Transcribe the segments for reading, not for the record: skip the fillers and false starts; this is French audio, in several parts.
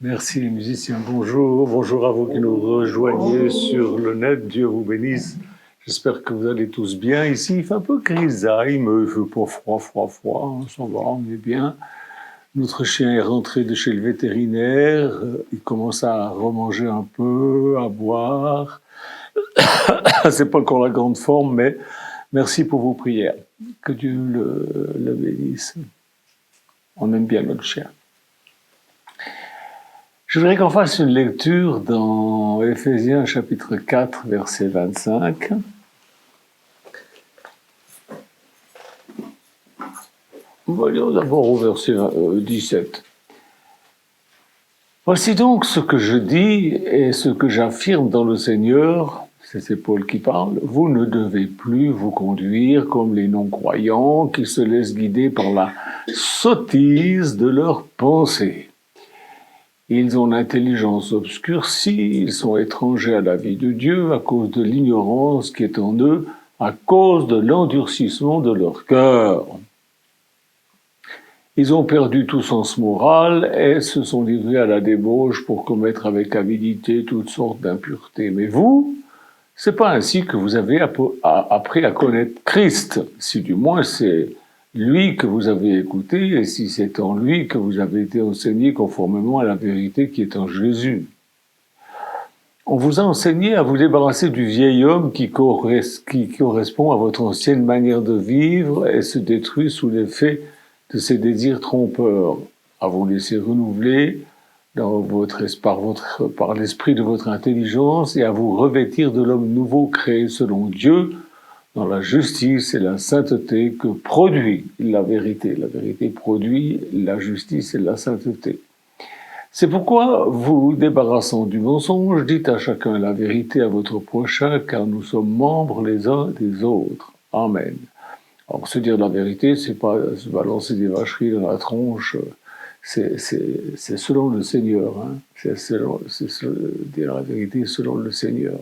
Merci les musiciens, bonjour, bonjour à vous qui nous rejoignez sur le net, Dieu vous bénisse. J'espère que vous allez tous bien. Ici, il fait un peu grisaille, mais il fait pas froid, ça va, on est bien. Notre chien est rentré de chez le vétérinaire, il commence à remanger un peu, à boire. C'est pas encore la grande forme, mais merci pour vos prières. Que Dieu le bénisse. On aime bien notre chien. Je voudrais qu'on fasse une lecture dans Éphésiens chapitre 4, verset 25. Voyons d'abord au verset 17. Voici donc ce que je dis et ce que j'affirme dans le Seigneur, c'est Paul qui parle, vous ne devez plus vous conduire comme les non-croyants qui se laissent guider par la sottise de leurs pensées. Ils ont l'intelligence obscurcie, ils sont étrangers à la vie de Dieu à cause de l'ignorance qui est en eux, à cause de l'endurcissement de leur cœur. Ils ont perdu tout sens moral et se sont livrés à la débauche pour commettre avec avidité toutes sortes d'impuretés. Mais vous, c'est pas ainsi que vous avez appris à connaître Christ, si du moins c'est lui que vous avez écouté, et si c'est en lui que vous avez été enseigné conformément à la vérité qui est en Jésus. On vous a enseigné à vous débarrasser du vieil homme qui correspond à votre ancienne manière de vivre et se détruit sous l'effet de ses désirs trompeurs, à vous laisser renouveler par l'esprit de votre intelligence et à vous revêtir de l'homme nouveau créé selon Dieu, dans la justice et la sainteté que produit la vérité. La vérité produit la justice et la sainteté. C'est pourquoi, vous débarrassant du mensonge, dites à chacun la vérité à votre prochain, car nous sommes membres les uns des autres. Amen. Alors, se dire la vérité, c'est pas se balancer des vacheries dans la tronche, c'est selon le Seigneur. Hein. C'est dire la vérité selon le Seigneur.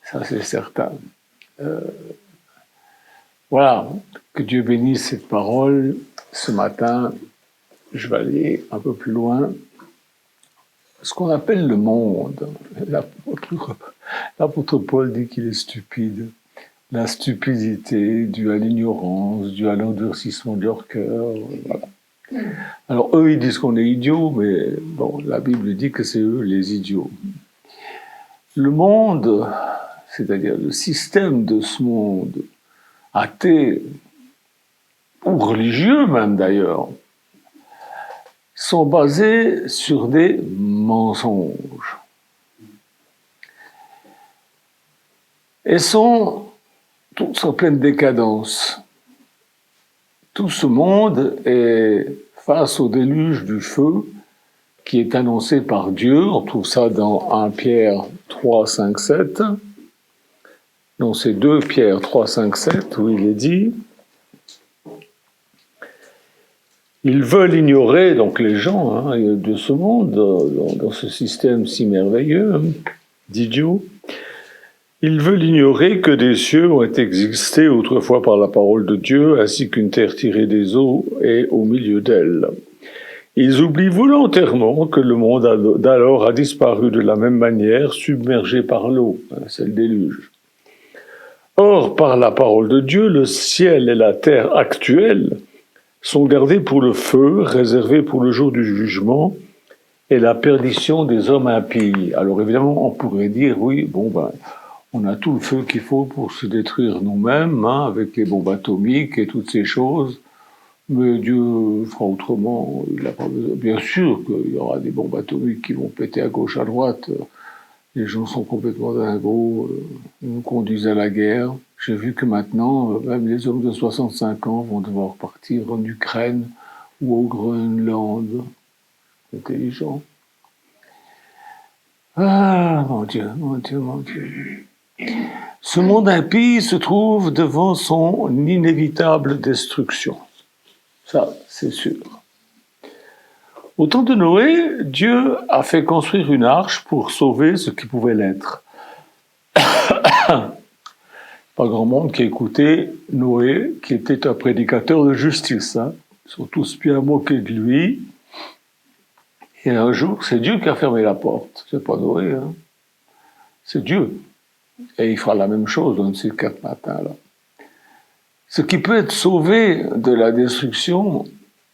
Ça, c'est certain. Voilà, que Dieu bénisse cette parole. Ce matin, je vais aller un peu plus loin. Ce qu'on appelle le monde, l'apôtre Paul dit qu'il est stupide. La stupidité due à l'ignorance, due à l'endurcissement de leur cœur. Voilà. Alors eux, ils disent qu'on est idiots, mais bon, la Bible dit que c'est eux les idiots. Le monde, c'est-à-dire le système de ce monde, athée, ou religieux même d'ailleurs, sont basés sur des mensonges. Et sont tous en pleine décadence. Tout ce monde est face au déluge du feu qui est annoncé par Dieu. On trouve ça dans 1 Pierre 3, 5, 7. Non, c'est 2 Pierre 3, 5, 7 où il est dit ils veulent ignorer, donc les gens de ce monde, dans ce système si merveilleux, d'idiots, ils veulent ignorer que des cieux ont existé autrefois par la parole de Dieu, ainsi qu'une terre tirée des eaux et au milieu d'elle. Ils oublient volontairement que le monde d'alors a disparu de la même manière, submergé par l'eau, c'est le déluge. Or, par la parole de Dieu, le ciel et la terre actuels sont gardés pour le feu, réservés pour le jour du jugement et la perdition des hommes impies. Alors évidemment, on pourrait dire, oui, on a tout le feu qu'il faut pour se détruire nous-mêmes, avec les bombes atomiques et toutes ces choses, mais Dieu fera autrement. Il a pas besoin. Bien sûr qu'il y aura des bombes atomiques qui vont péter à gauche, à droite. Les gens sont complètement dingos, nous conduisent à la guerre. J'ai vu que maintenant, même les hommes de 65 ans vont devoir partir en Ukraine ou au Groenland. Intelligent. Ah, mon Dieu. Ce monde impie se trouve devant son inévitable destruction. Ça, c'est sûr. Au temps de Noé, Dieu a fait construire une arche pour sauver ce qui pouvait l'être. Pas grand monde qui a écouté Noé, qui était un prédicateur de justice. Ils sont tous bien moqués de lui. Et un jour, c'est Dieu qui a fermé la porte. C'est pas Noé, hein. C'est Dieu. Et il fera la même chose dans ces 4 matins-là. Ce qui peut être sauvé de la destruction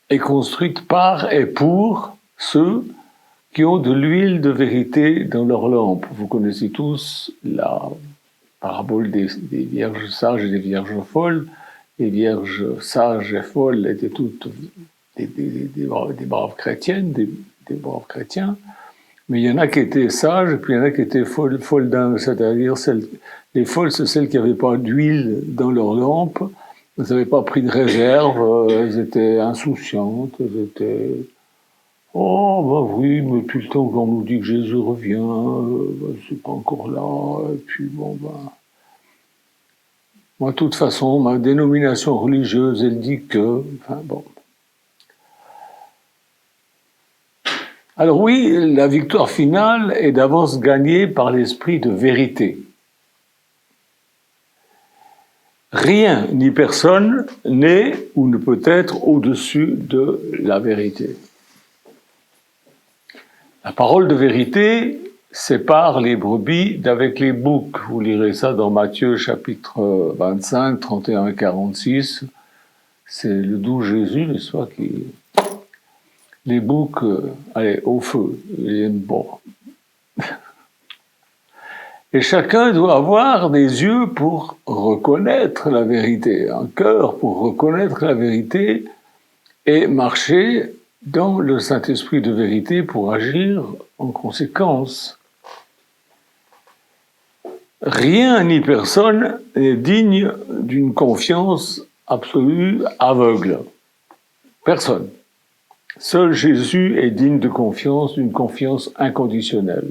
est construit par et pour ceux qui ont de l'huile de vérité dans leur lampe. Vous connaissez tous la parabole des vierges sages et des vierges folles. Les vierges sages et folles étaient toutes des braves chrétiennes, des braves chrétiens. Mais il y en a qui étaient sages, et puis il y en a qui étaient folles d'âme, c'est-à-dire les folles, c'est celles qui n'avaient pas d'huile dans leur lampe, elles n'avaient pas pris de réserve, elles étaient insouciantes, elles étaient « Oh, bah oui, mais depuis le temps qu'on nous dit que Jésus revient, c'est pas encore là, et puis bon, bah... » Moi, de toute façon, ma dénomination religieuse, elle dit que... Enfin, bon... Alors oui, la victoire finale est d'avance gagnée par l'esprit de vérité. Rien ni personne n'est ou ne peut être au-dessus de la vérité. La parole de vérité sépare les brebis d'avec les boucs. Vous lirez ça dans Matthieu chapitre 25, 31 et 46. C'est le doux Jésus, n'est-ce pas, qui... Les boucs, allez, au feu, ils aiment bon. Et chacun doit avoir des yeux pour reconnaître la vérité, un cœur pour reconnaître la vérité et marcher dans le Saint-Esprit de vérité pour agir en conséquence. Rien ni personne n'est digne d'une confiance absolue, aveugle. Personne. Seul Jésus est digne de confiance, d'une confiance inconditionnelle.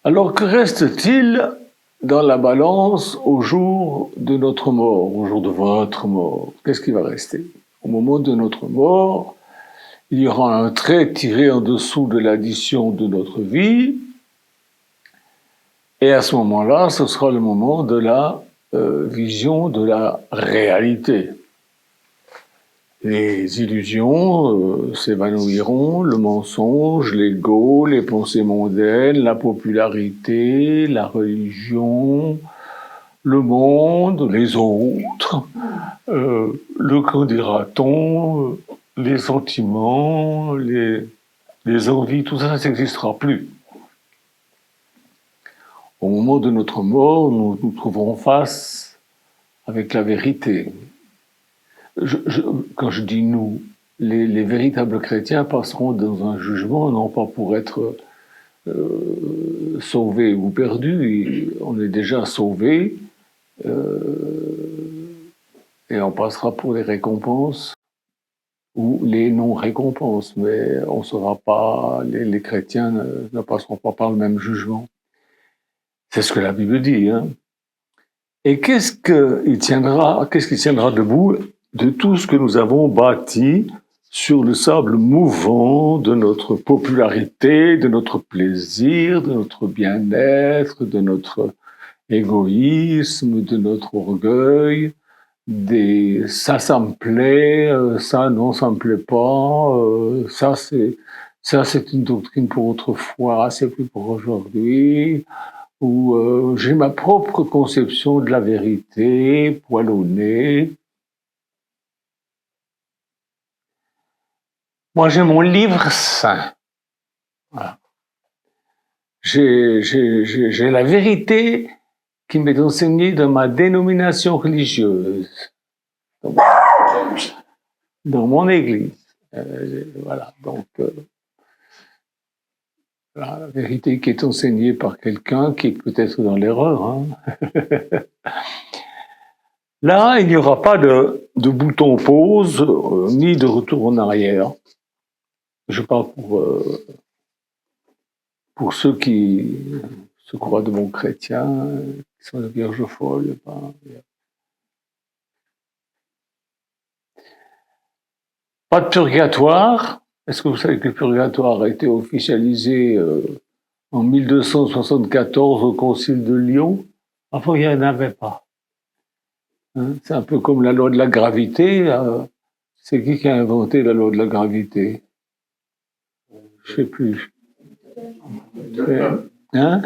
Alors que reste-t-il dans la balance au jour de notre mort, au jour de votre mort? Qu'est-ce qui va rester? Au moment de notre mort, il y aura un trait tiré en dessous de l'addition de notre vie, et à ce moment-là, ce sera le moment de la vision de la réalité. Les illusions s'évanouiront, le mensonge, l'ego, les pensées mondaines, la popularité, la religion, le monde, les autres, le qu'en dira-t-on, les sentiments, les envies, tout ça n'existera plus. Au moment de notre mort, nous nous trouverons face avec la vérité. Quand je dis nous, les véritables chrétiens passeront dans un jugement, non pas pour être sauvés ou perdus, on est déjà sauvés, et on passera pour les récompenses ou les non-récompenses, mais on sera pas, les chrétiens ne passeront pas par le même jugement. C'est ce que la Bible dit, hein. Et qu'est-ce qui tiendra debout de tout ce que nous avons bâti sur le sable mouvant de notre popularité, de notre plaisir, de notre bien-être, de notre égoïsme, de notre orgueil, ça me plaît, ça non, ça me plaît pas, ça c'est une doctrine pour autrefois, c'est plus pour aujourd'hui, ou j'ai ma propre conception de la vérité, poil au nez. Moi, j'ai mon livre saint. Voilà. J'ai la vérité qui m'est enseignée dans ma dénomination religieuse, dans mon église. Voilà, donc la vérité qui est enseignée par quelqu'un qui est peut-être dans l'erreur. Hein. Là, il n'y aura pas de bouton pause, ni de retour en arrière. Je parle pour ceux qui se croient de bons chrétiens, qui sont des vierges folles. Pas de purgatoire. Est-ce que vous savez que le purgatoire a été officialisé en 1274 au Concile de Lyon? Avant, il n'y en avait pas. Hein, c'est un peu comme la loi de la gravité. C'est qui a inventé la loi de la gravité? Je sais plus. Newton. Hein?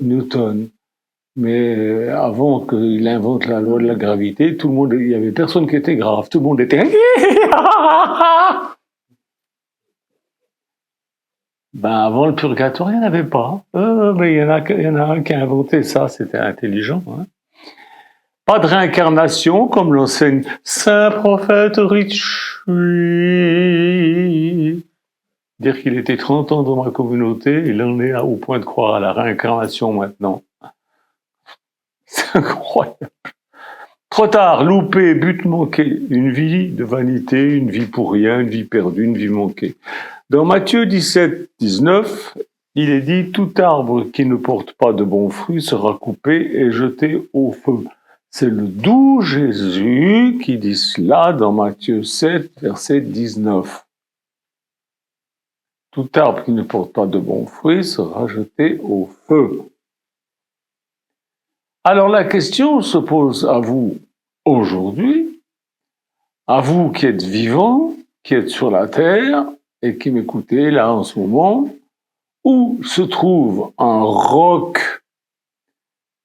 Newton. Mais avant qu'il invente la loi de la gravité, tout le monde, il y avait personne qui était grave. Tout le monde était. Ben avant le purgatoire, il n'y en avait pas. Mais il y en a un qui a inventé ça. C'était intelligent. Hein. Pas de réincarnation, comme l'enseigne Saint Prophète Richelieu. Dire qu'il était 30 ans dans ma communauté, il en est au point de croire à la réincarnation maintenant. C'est incroyable. Trop tard, loupé, but manqué, une vie de vanité, une vie pour rien, une vie perdue, une vie manquée. Dans Matthieu 17, 19, il est dit « Tout arbre qui ne porte pas de bons fruits sera coupé et jeté au feu ». C'est le doux Jésus qui dit cela dans Matthieu 7, verset 19. Tout arbre qui ne porte pas de bons fruits sera jeté au feu. Alors la question se pose à vous aujourd'hui, à vous qui êtes vivants, qui êtes sur la terre et qui m'écoutez là en ce moment, où se trouve un roc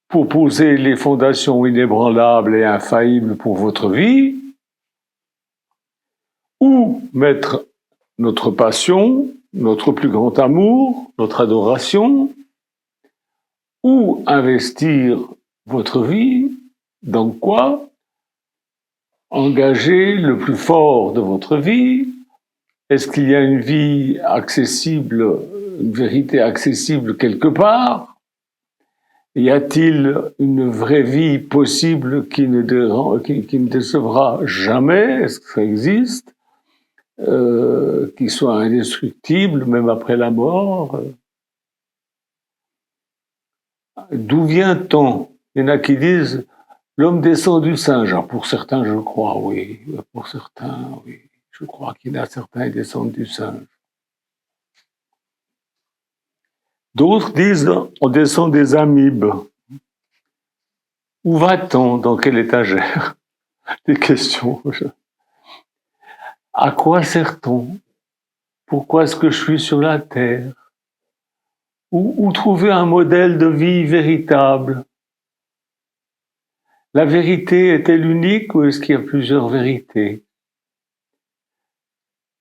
pour poser les fondations inébranlables et infaillibles pour votre vie, où mettre notre passion, notre plus grand amour, notre adoration, où investir votre vie, dans quoi engager le plus fort de votre vie. Est-ce qu'il y a une vie accessible, une vérité accessible quelque part? Y a-t-il une vraie vie possible qui ne décevra jamais? Est-ce que ça existe? Qui soit indestructible même après la mort? D'où vient-on? Il y en a qui disent l'homme descend du singe. Alors pour certains, je crois, oui. Pour certains, oui. Je crois qu'il y en a certains qui descendent du singe. D'autres disent on descend des amibes. Où va-t-on? Dans quelle étagère? Des questions. À quoi sert-on? Pourquoi est-ce que je suis sur la terre? Où trouver un modèle de vie véritable? La vérité est-elle unique ou est-ce qu'il y a plusieurs vérités?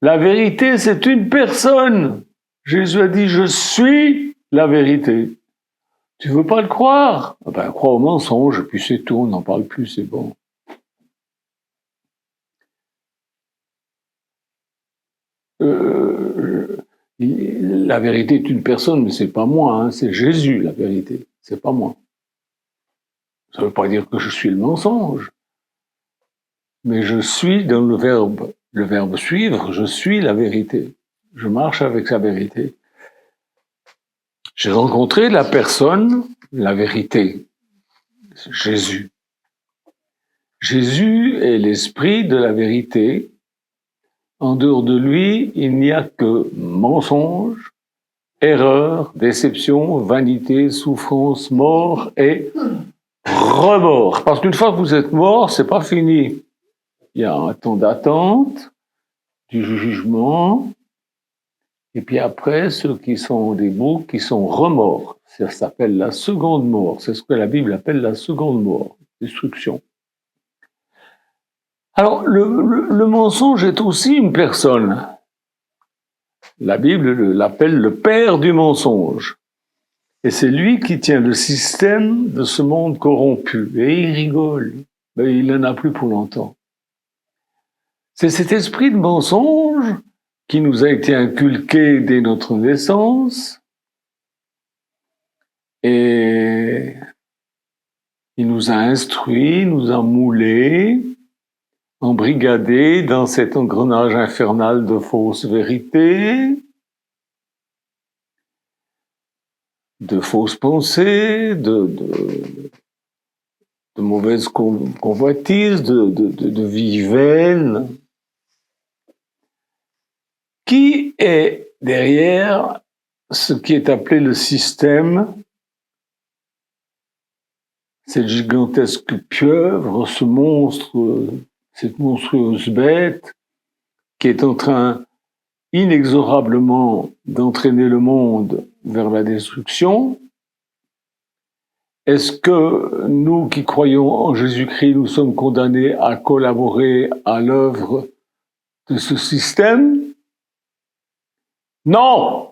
La vérité, c'est une personne. Jésus a dit, je suis la vérité. Tu veux pas le croire? Ben, crois au mensonge, puis c'est tout, on n'en parle plus, c'est bon. La vérité est une personne, mais c'est pas moi, hein, c'est Jésus, la vérité, c'est pas moi. Ça veut pas dire que je suis le mensonge, mais je suis dans le verbe suivre, je suis la vérité. Je marche avec sa vérité. J'ai rencontré la personne, la vérité, Jésus. Jésus est l'esprit de la vérité. En dehors de lui, il n'y a que mensonge, erreur, déception, vanité, souffrance, mort et remords. Parce qu'une fois que vous êtes mort, c'est pas fini. Il y a un temps d'attente, du jugement, et puis après, ceux qui sont des boucs, qui sont remords. Ça s'appelle la seconde mort. C'est ce que la Bible appelle la seconde mort, destruction. Alors, le mensonge est aussi une personne. La Bible l'appelle le père du mensonge. Et c'est lui qui tient le système de ce monde corrompu. Et il rigole. Mais il n'en a plus pour longtemps. C'est cet esprit de mensonge qui nous a été inculqué dès notre naissance. Et il nous a instruits, nous a moulés, embrigadés dans cet engrenage infernal de fausses vérités, de fausses pensées, de mauvaises convoitises, de vie vaine. Qui est derrière ce qui est appelé le système, cette gigantesque pieuvre, ce monstre, cette monstrueuse bête qui est en train inexorablement d'entraîner le monde vers la destruction? Est-ce que nous qui croyons en Jésus-Christ, nous sommes condamnés à collaborer à l'œuvre de ce système? Non!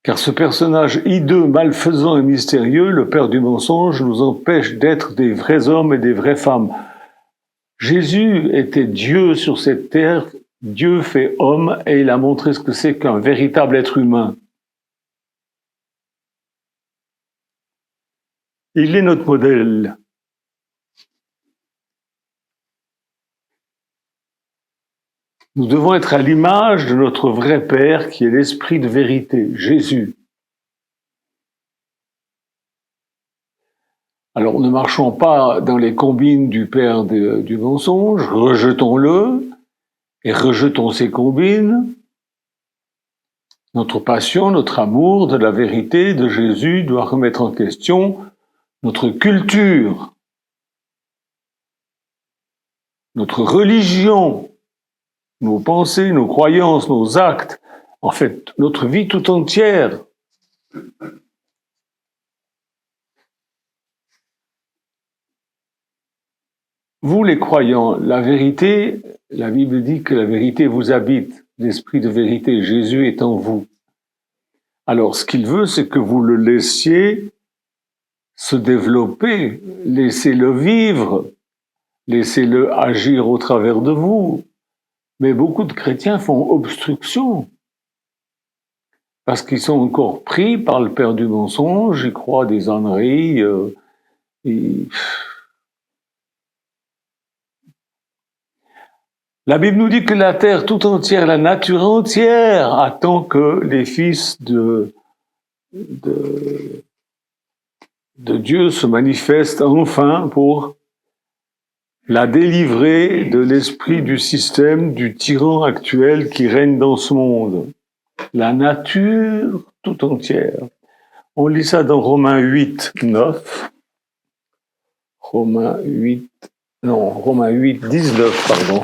Car ce personnage hideux, malfaisant et mystérieux, le père du mensonge, nous empêche d'être des vrais hommes et des vraies femmes. Jésus était Dieu sur cette terre, Dieu fait homme, et il a montré ce que c'est qu'un véritable être humain. Il est notre modèle. Nous devons être à l'image de notre vrai Père qui est l'Esprit de vérité, Jésus. Alors ne marchons pas dans les combines du Père du mensonge, rejetons-le et rejetons ses combines. Notre passion, notre amour de la vérité de Jésus doit remettre en question notre culture, notre religion, nos pensées, nos croyances, nos actes, en fait, notre vie tout entière. Vous, les croyants, la vérité, la Bible dit que la vérité vous habite, l'esprit de vérité, Jésus est en vous. Alors, ce qu'il veut, c'est que vous le laissiez se développer, laissez-le vivre, laissez-le agir au travers de vous. Mais beaucoup de chrétiens font obstruction parce qu'ils sont encore pris par le père du mensonge, ils croient des âneries. La Bible nous dit que la terre tout entière, la nature entière, attend que les fils de Dieu se manifestent enfin pour la délivrer de l'esprit du système, du tyran actuel qui règne dans ce monde. La nature tout entière. On lit ça dans Romains 8, 9. Romains 8, 19, pardon.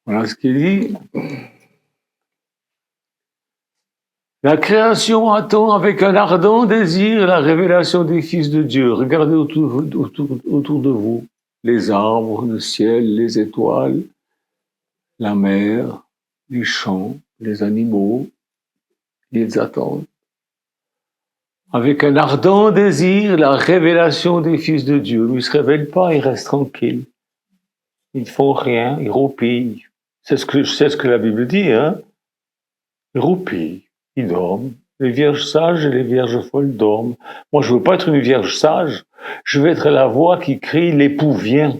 Voilà ce qu'il dit. La création attend avec un ardent désir la révélation des fils de Dieu. Regardez autour de vous, les arbres, le ciel, les étoiles, la mer, les champs, les animaux, ils attendent. Avec un ardent désir la révélation des fils de Dieu. Ils ne se révèlent pas, ils restent tranquilles. Ils ne font rien, ils roupillent. C'est ce que la Bible dit, hein. Ils roupillent. Ils dorment. Les vierges sages et les vierges folles dorment. Moi, je veux pas être une vierge sage. Je veux être la voix qui crie « l'époux vient ».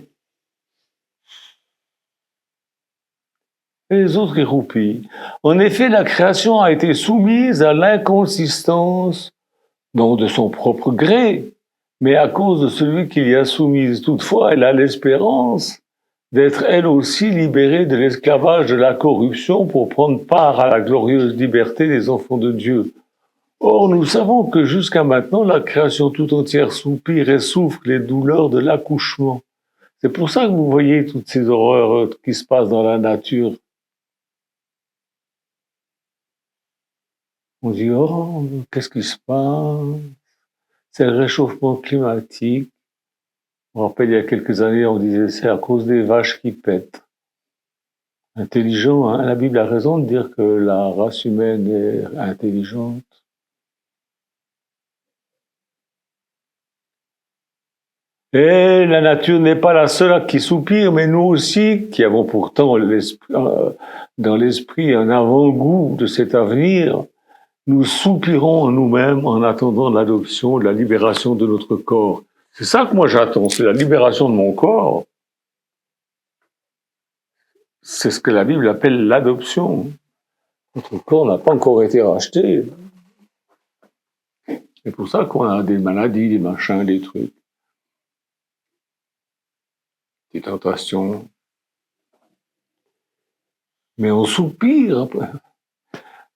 Et les autres, ils roupillent. En effet, la création a été soumise à l'inconsistance, non de son propre gré, mais à cause de celui qui l'y a soumise. Toutefois, elle a l'espérance d'être elle aussi libérée de l'esclavage de la corruption pour prendre part à la glorieuse liberté des enfants de Dieu. Or, nous savons que jusqu'à maintenant, la création tout entière soupire et souffre les douleurs de l'accouchement. C'est pour ça que vous voyez toutes ces horreurs qui se passent dans la nature. On dit, oh, qu'est-ce qui se passe? C'est le réchauffement climatique. Je me rappelle, il y a quelques années, on disait, c'est à cause des vaches qui pètent. Intelligent, hein? La Bible a raison de dire que la race humaine est intelligente. Et la nature n'est pas la seule qui soupire, mais nous aussi, qui avons pourtant dans l'esprit un avant-goût de cet avenir, nous soupirons en nous-mêmes en attendant l'adoption, la libération de notre corps. C'est ça que moi j'attends, c'est la libération de mon corps. C'est ce que la Bible appelle l'adoption. Notre corps n'a pas encore été racheté. C'est pour ça qu'on a des maladies, des machins, des trucs. Des tentations. Mais on soupire.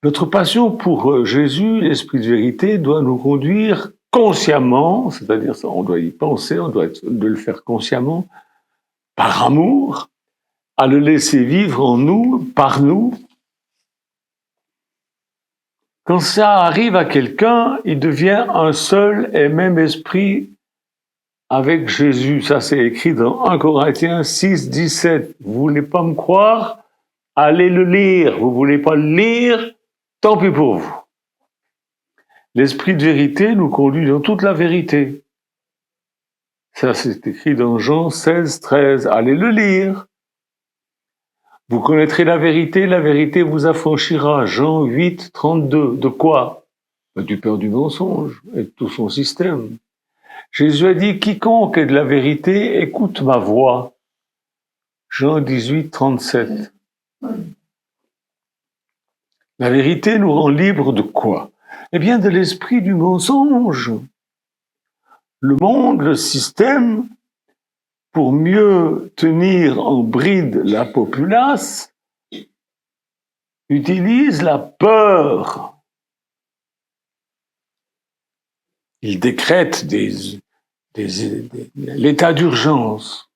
Notre passion pour Jésus, l'Esprit de vérité, doit nous conduire consciemment, c'est-à-dire ça, on doit y penser, on doit de le faire consciemment, par amour, à le laisser vivre en nous, par nous. Quand ça arrive à quelqu'un, il devient un seul et même esprit avec Jésus. Ça, c'est écrit dans 1 Corinthiens 6, 17. Vous voulez pas me croire? Allez le lire. Vous voulez pas le lire? Tant pis pour vous. L'esprit de vérité nous conduit dans toute la vérité. Ça, c'est écrit dans Jean 16, 13. Allez le lire. Vous connaîtrez la vérité vous affranchira. Jean 8, 32. De quoi? Du père du mensonge et de tout son système. Jésus a dit, quiconque est de la vérité, écoute ma voix. Jean 18, 37. La vérité nous rend libres de quoi? Eh bien, de l'esprit du mensonge. Le monde, le système, pour mieux tenir en bride la populace, utilise la peur. Il décrète l'état d'urgence.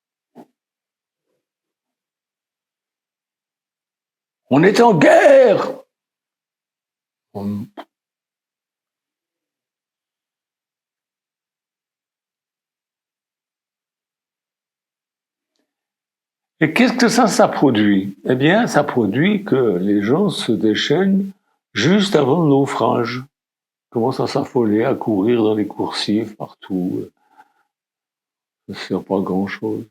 On est en guerre. Et qu'est-ce que ça produit? Eh bien, ça produit que les gens se déchaînent juste avant le naufrage. Commencent à s'affoler, à courir dans les coursives, partout. Ça ne sert pas à grand-chose.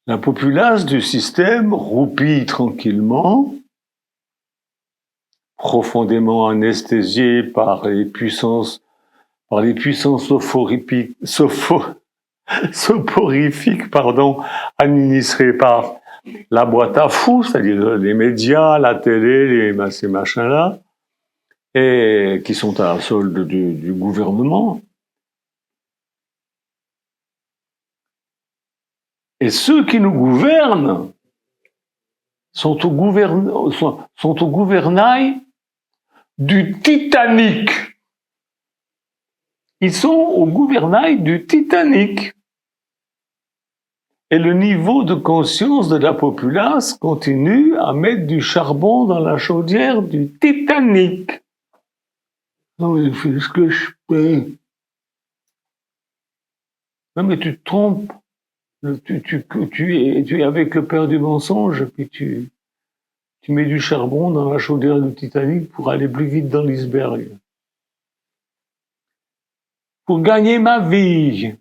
La populace du système roupille tranquillement, profondément anesthésiée par les puissances soporifiques, administrées par la boîte à fous, c'est-à-dire les médias, la télé, ces machins-là, et qui sont à la solde du gouvernement. Et ceux qui nous gouvernent sont au gouvernail du Titanic. Ils sont au gouvernail du Titanic. Et le niveau de conscience de la populace continue à mettre du charbon dans la chaudière du Titanic. Non, mais fais ce que je peux. Non, mais tu te trompes. Tu es avec le père du mensonge, puis tu mets du charbon dans la chaudière du Titanic pour aller plus vite dans l'iceberg. Pour gagner ma vie.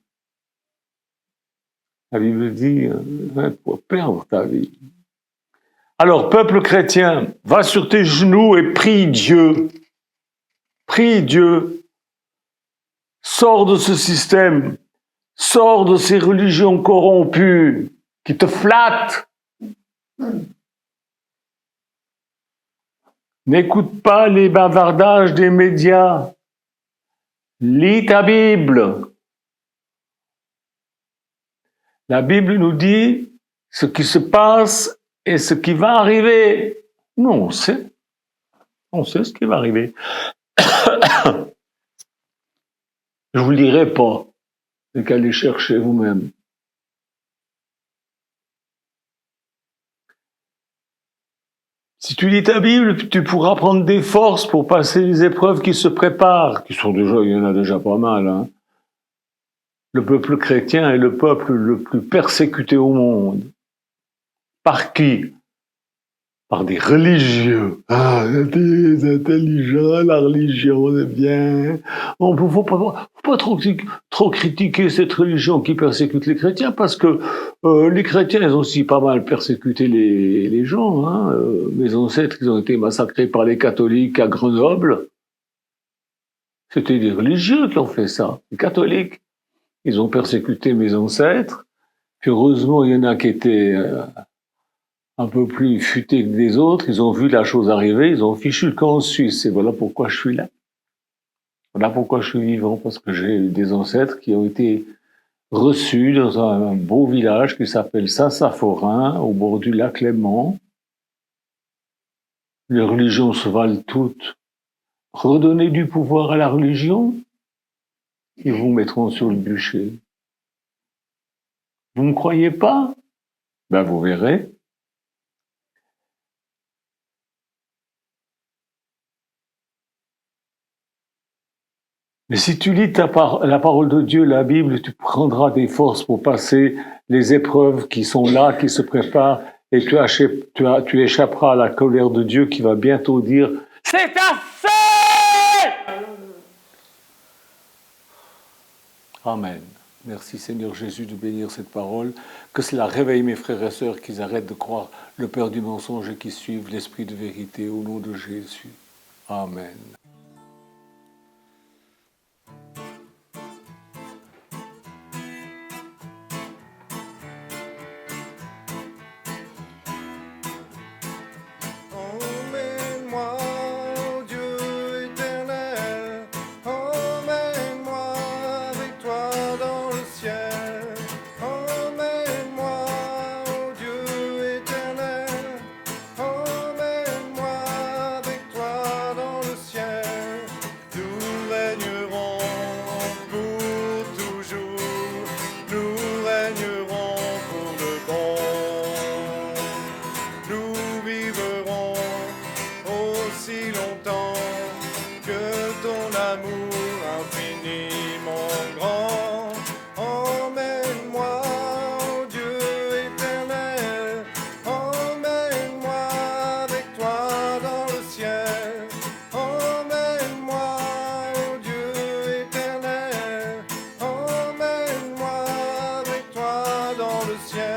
La Bible dit, pour perdre ta vie. Alors, peuple chrétien, va sur tes genoux et prie Dieu. Prie Dieu. Sors de ce système. Sors de ces religions corrompues qui te flattent. N'écoute pas les bavardages des médias. Lis ta Bible. La Bible nous dit ce qui se passe et ce qui va arriver. Nous, on sait. On sait ce qui va arriver. Je vous le dirai pas. C'est qu'à aller chercher vous-même. Si tu lis ta Bible, tu pourras prendre des forces pour passer les épreuves qui se préparent, il y en a déjà pas mal. Hein. Le peuple chrétien est le peuple le plus persécuté au monde. Par qui? Par des religieux. Ah, des intelligents, la religion, c'est bien. Bon, faut pas trop critiquer cette religion qui persécute les chrétiens, parce que les chrétiens, ils ont aussi pas mal persécuté les gens. Hein. Mes ancêtres, ils ont été massacrés par les catholiques à Grenoble. C'était des religieux qui ont fait ça, les catholiques. Ils ont persécuté mes ancêtres. Puis heureusement, il y en a qui étaient un peu plus futés que des autres. Ils ont vu la chose arriver, ils ont fichu le camp en Suisse. Et voilà pourquoi je suis là. Voilà pourquoi je suis vivant, parce que j'ai eu des ancêtres qui ont été reçus dans un beau village qui s'appelle Saint-Saphorin, au bord du lac Léman. Les religions se valent toutes. redonnez du pouvoir à la religion, ils vous mettront sur le bûcher. Vous ne croyez pas? Ben vous verrez. Mais si tu lis la parole de Dieu, la Bible, tu prendras des forces pour passer les épreuves qui sont là, qui se préparent, et tu échapperas à la colère de Dieu qui va bientôt dire « C'est assez !» Amen. Merci Seigneur Jésus de bénir cette parole. Que cela réveille mes frères et sœurs qu'ils arrêtent de croire le père du mensonge et qu'ils suivent l'esprit de vérité au nom de Jésus. Amen. Emmène-moi, Dieu éternel, emmène-moi avec toi dans le ciel. Emmène-moi, Dieu éternel, emmène-moi avec toi dans le ciel. Nous régnerons pour toujours, nous régnerons pour de bon. Nous vivrons aussi longtemps que ton amour infiniment grand. Emmène-moi, ô Dieu éternel, emmène-moi avec toi dans le ciel. Emmène-moi, ô Dieu éternel, emmène-moi avec toi dans le ciel.